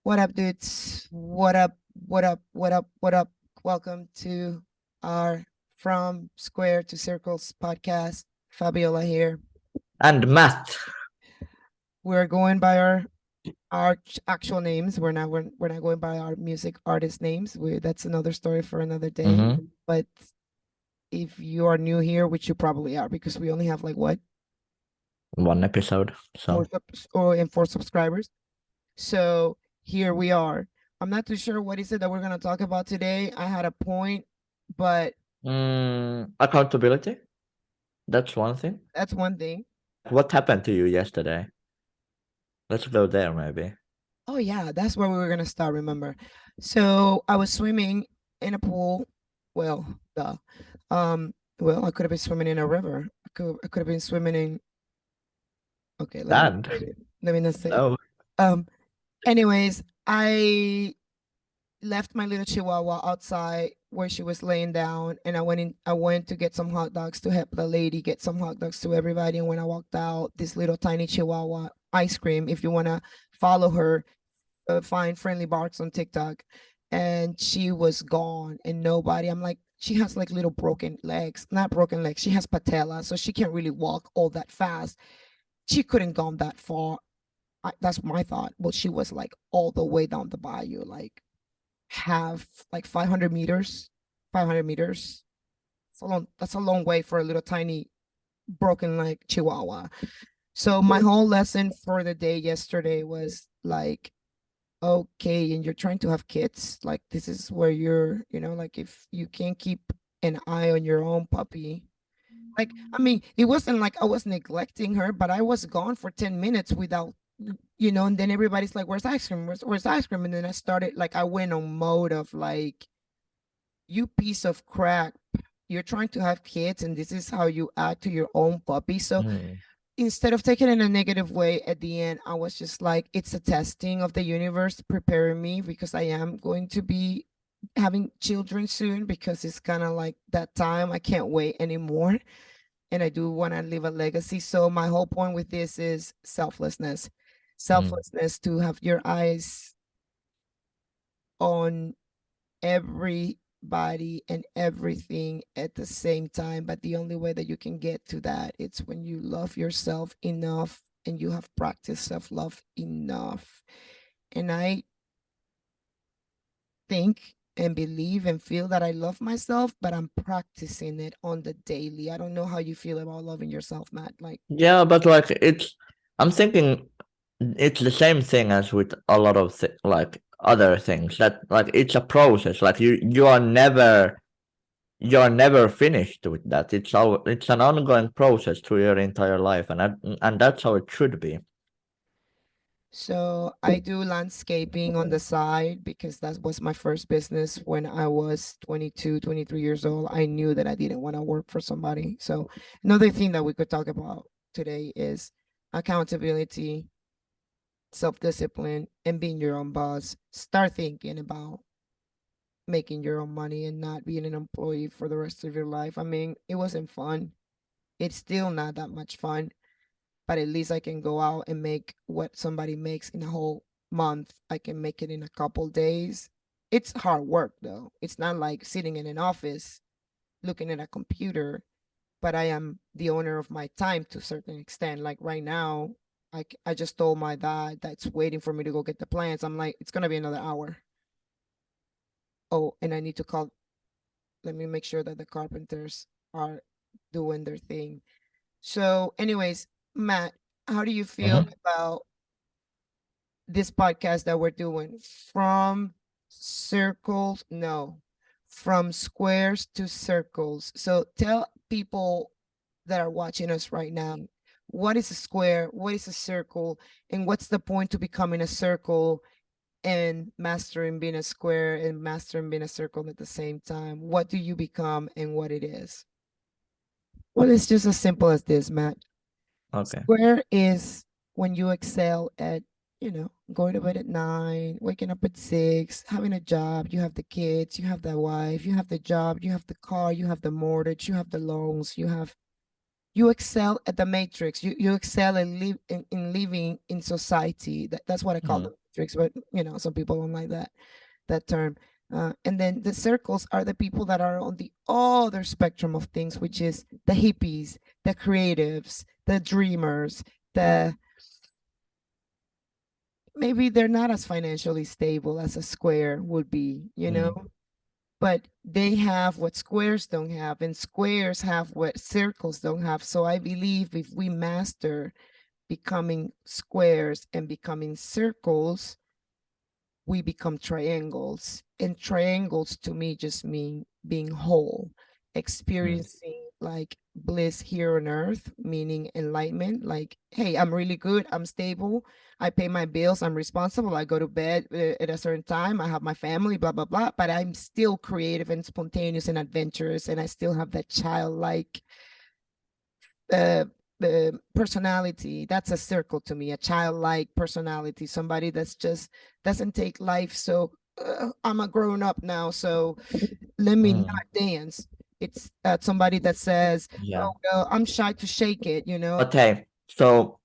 What up, dudes? What up? What up? What up? What up? Welcome to our From Square to Circles podcast. Fabiola here. And math. We're going by our actual names. We're not going by our music artist names. That's another story for another day. Mm-hmm. But if you are new here, which you probably are, because we only have like what One episode. So four subscribers. So here we are. I'm not too sure what is it that we're gonna talk about today. I had a point, but accountability. That's one thing. that's one thing. What happened to you yesterday? Let's go there maybe. Oh yeah, that's where we were gonna start, remember. So I was swimming in a pool. Well, duh. Well, I could have been swimming in a river. I could have been swimming in okay, let me not Dad. say it. Let me not say it. No. Um, anyways, I left my little chihuahua outside where she was laying down, and I went to get some hot dogs to help the lady get some hot dogs to everybody. And when I walked out, this little tiny chihuahua ice cream, if you want to follow her, find Friendly Barks on TikTok, and she was gone and nobody. I'm like, she has like little broken legs, not broken legs, she has patella, so she can't really walk all that fast. She couldn't gone that far. That's my thought. Well, she was like all the way down the bayou, like have like 500 meters. 500 meters. That's a long way for a little tiny broken leg chihuahua. So my whole lesson for the day yesterday was like, okay, and you're trying to have kids, like this is where like if you can't keep an eye on your own puppy. Like, I mean, it wasn't like I was neglecting her, but I was gone for 10 minutes without, and then everybody's like, where's ice cream? Where's ice cream? And then I went on mode of like, you piece of crap. You're trying to have kids, and this is how you act to your own puppy. So instead of taking it in a negative way at the end, I was just like, it's a testing of the universe preparing me because I am going to be having children soon, because it's kind of like that time. I can't wait anymore. And I do want to leave a legacy. So my whole point with this is selflessness. Selflessness to have your eyes on everybody and everything at the same time. But the only way that you can get to that, it's when you love yourself enough and you have practiced self-love enough. And I think and believe and feel that I love myself, but I'm practicing it on the daily. I don't know how you feel about loving yourself, Matt. Like, Yeah, but like I'm thinking it's the same thing as with a lot of like other things, that like it's a process. Like you're never finished with that. It's an ongoing process through your entire life, and that's how it should be. so I do landscaping on the side because that was my first business when I was 22, 23 years old. I knew that I didn't want to work for somebody. So another thing that we could talk about today is accountability, self-discipline, and being your own boss. Start thinking about making your own money and not being an employee for the rest of your life. I mean, it wasn't fun. It's still not that much fun, but at least I can go out and make what somebody makes in a whole month. I can make it in a couple days. It's hard work though. It's not like sitting in an office looking at a computer, but I am the owner of my time to a certain extent. Like right now, I just told my dad that's waiting for me to go get the plants. I'm like, it's gonna be another hour. Oh, and I need to call. Let me make sure that the carpenters are doing their thing. So, anyways, Matt, how do you feel Mhm. about this podcast that we're doing? From circles, no, from squares to circles. So tell people that are watching us right now, what is a square, what is a circle, and what's the point to becoming a circle and mastering being a square and mastering being a circle at the same time? What do you become and what it is? Well, it's just as simple as this, Matt. Okay. Where is when you excel at, going to bed at 9, waking up at 6, having a job, you have the kids, you have the wife, you have the job, you have the car, you have the mortgage, you have the loans, you excel at the matrix. You excel in living in society. That's what I call Mm. them. matrix, but some people don't like that term. And then the circles are the people that are on the other spectrum of things, which is the hippies, the creatives, the dreamers, the maybe they're not as financially stable as a square would be, but they have what squares don't have, and squares have what circles don't have. So I believe if we master becoming squares and becoming circles, we become triangles. And triangles to me just mean being whole, Mm. experiencing like bliss here on earth, meaning enlightenment. Like, hey, I'm really good, I'm stable, I pay my bills, I'm responsible, I go to bed at a certain time, I have my family, blah, blah, blah. But I'm still creative and spontaneous and adventurous, and I still have that childlike uh, personality. That's a circle to me, a childlike personality, somebody that's just doesn't take life so I'm a grown up now, so let me not Mm. dance. It's somebody that says, Yeah. oh well, I'm shy to shake it. But hey, so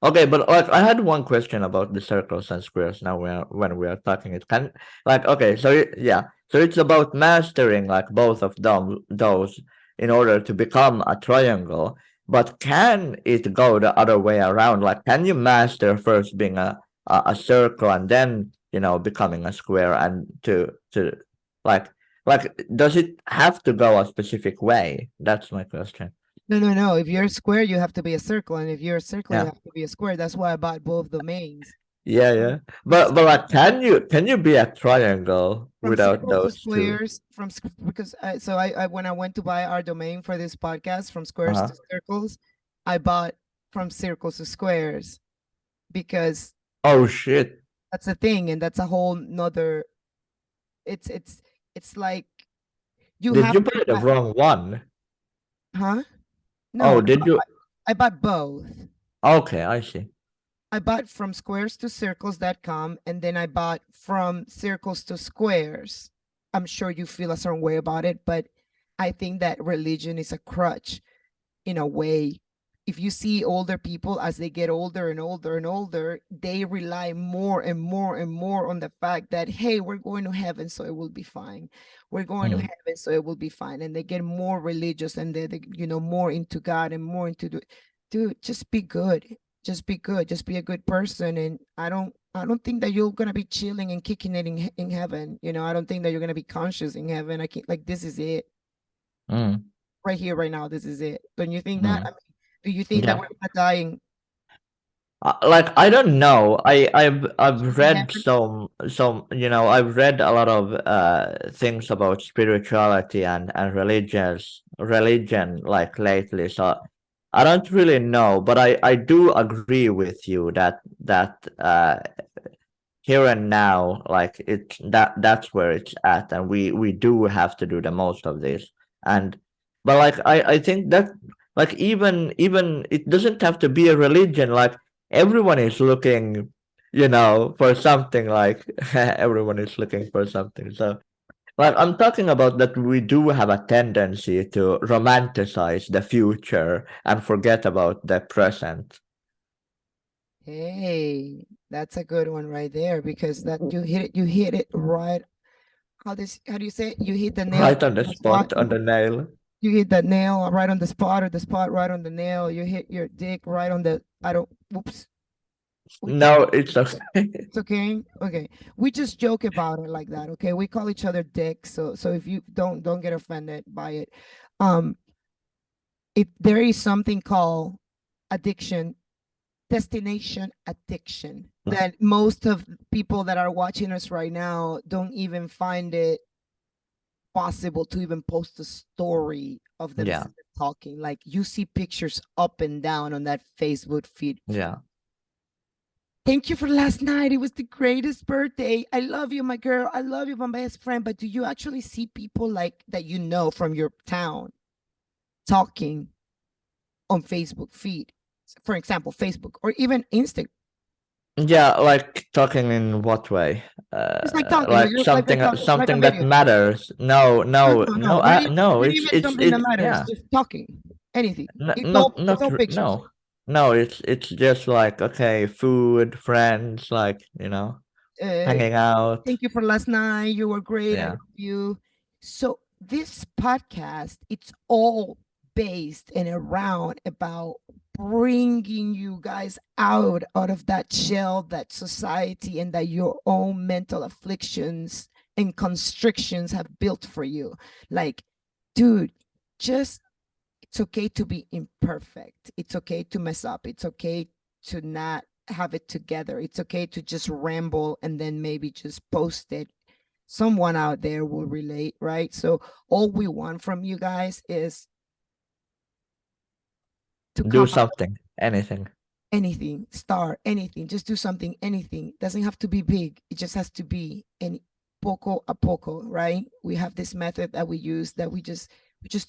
okay, but like I had one question about the circles and squares now when we are talking it can like okay, so yeah. So it's about mastering like both of them those in order to become a triangle. But can it go the other way around? Like can you master first being a circle and then, becoming a square and to like does it have to go a specific way? That's my question. No, no, no. If you're a square, you have to be a circle, and if you're a circle, you Yeah. have to be a square. That's why I bought both domains. Yeah, From, yeah. from But circles like can you be a triangle from without circles to those two? squares, because I when I went to buy our domain for this podcast, from squares Uh-huh. to circles, I bought from circles to squares, because Oh shit. that's a thing, and that's a whole nother. It's like you Did have you to buy the buy, wrong one? huh? No, Oh, did you? I bought both. Okay, I see. I bought from squares to circles.com, and then I bought from circles to squares. I'm sure you feel a certain way about it, but I think that religion is a crutch in a way. If you see older people, as they get older and older and older, they rely more and more and more on the fact that, hey, we're going to heaven, so it will be fine. We're going to Mm, heaven, so it will be fine. And they get more religious, and they more into God and more into dude, just be good. Just be good. Just be a good person. And I don't think that you're gonna be chilling and kicking it in heaven. I don't think that you're gonna be conscious in heaven. I can't, like, this is it mm, right here, right now. This is it. Don't you think that? I mm. mean, do you think that Yeah. we're not dying Like I don't know. I've in read heaven? I've read a lot of things about spirituality and religion like lately. So I don't really know, but I do agree with you that here and now like that's where it's at, and we do have to do the most of this. And but like I think that like even it doesn't have to be a religion. Like everyone is looking for something. Like everyone is looking for something. So like I'm talking about that we do have a tendency to romanticize the future and forget about the present. Hey, that's a good one right there, because that you hit it right. How do you say it? You hit the nail Right on the on the spot. spot, on the nail. You hit that nail right on the spot, or the spot right on the nail. You hit your dick right on the I don't whoops. We can No, it's okay. It's okay. Okay. We just joke about it like that. Okay. We call each other dicks. So if you don't get offended by it. Um, if there is something called addiction, destination addiction, that most of people that are watching us right now don't even find it possible to even post a story of Yeah, themselves talking. Like, you see pictures up and down on that Facebook feed. yeah. Thank you for last night. It was the greatest birthday. I love you, my girl. I love you, my best friend. But do you actually see people like that from your town talking on Facebook feed? For example, Facebook or even Instagram. Yeah, like talking in what way? It's like talking, Like like we're something talking, like a something that video. matters. No, No, no, no, no, no. Not even, no. not It's even it's something that it. matters. Yeah, Just talking. Anything. It's all not it's all not pictures. no. No, it's just like okay, food, friends, like Uh, hanging out. Thank you for last night. You were great. I Yeah. love you. So this podcast, it's all based and around about bringing you guys out of that shell that society and that your own mental afflictions and constrictions have built for you. Like, dude, just it's okay to be imperfect. It's okay to mess up. It's okay to not have it together. It's okay to just ramble and then maybe just post it. Someone out there will relate, right? So all we want from you guys is to Do come out something, anything. anything, start anything, just do something, anything. Doesn't have to be big. It just has to be any poco a poco, right? We have this method that we use that we just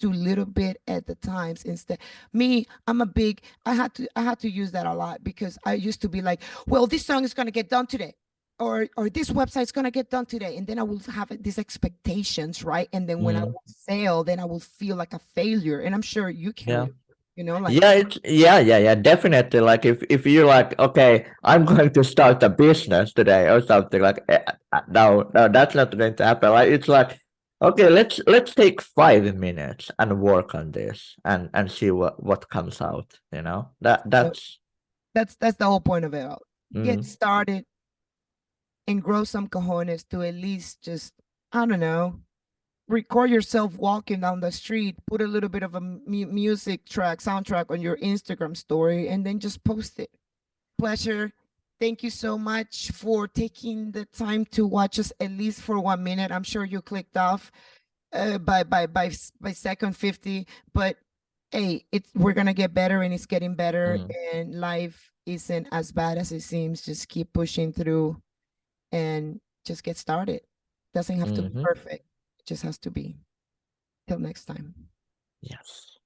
do little bit at the times instead. Me, I'm a big, I had to use that a lot because I used to be like, well, this song is gonna get done today. Or this website's gonna get done today. And then I will have these expectations, right? And then when I Mm, will fail, then I will feel like a failure. And I'm sure you can yeah. relate, like Yeah, it's yeah, definitely. Like if you're like, okay, I'm going to start a business today or something like, no, no, that's not going to happen. Like it's like, okay, let's take 5 minutes and work on this and see what comes out. That so that's that's the whole point of it all. Get mm, started and grow some cojones to at least just, I don't know, record yourself walking down the street, put a little bit of a music track, soundtrack on your Instagram story, and then just post it. Pleasure. Thank you so much for taking the time to watch us at least for 1 minute. I'm sure you clicked off by second 50, but hey, it's we're gonna get better and it's getting better, mm, and life isn't as bad as it seems. Just keep pushing through and just get started. Doesn't have to be mm-hmm. perfect. It just has to be. Till next time. Yes.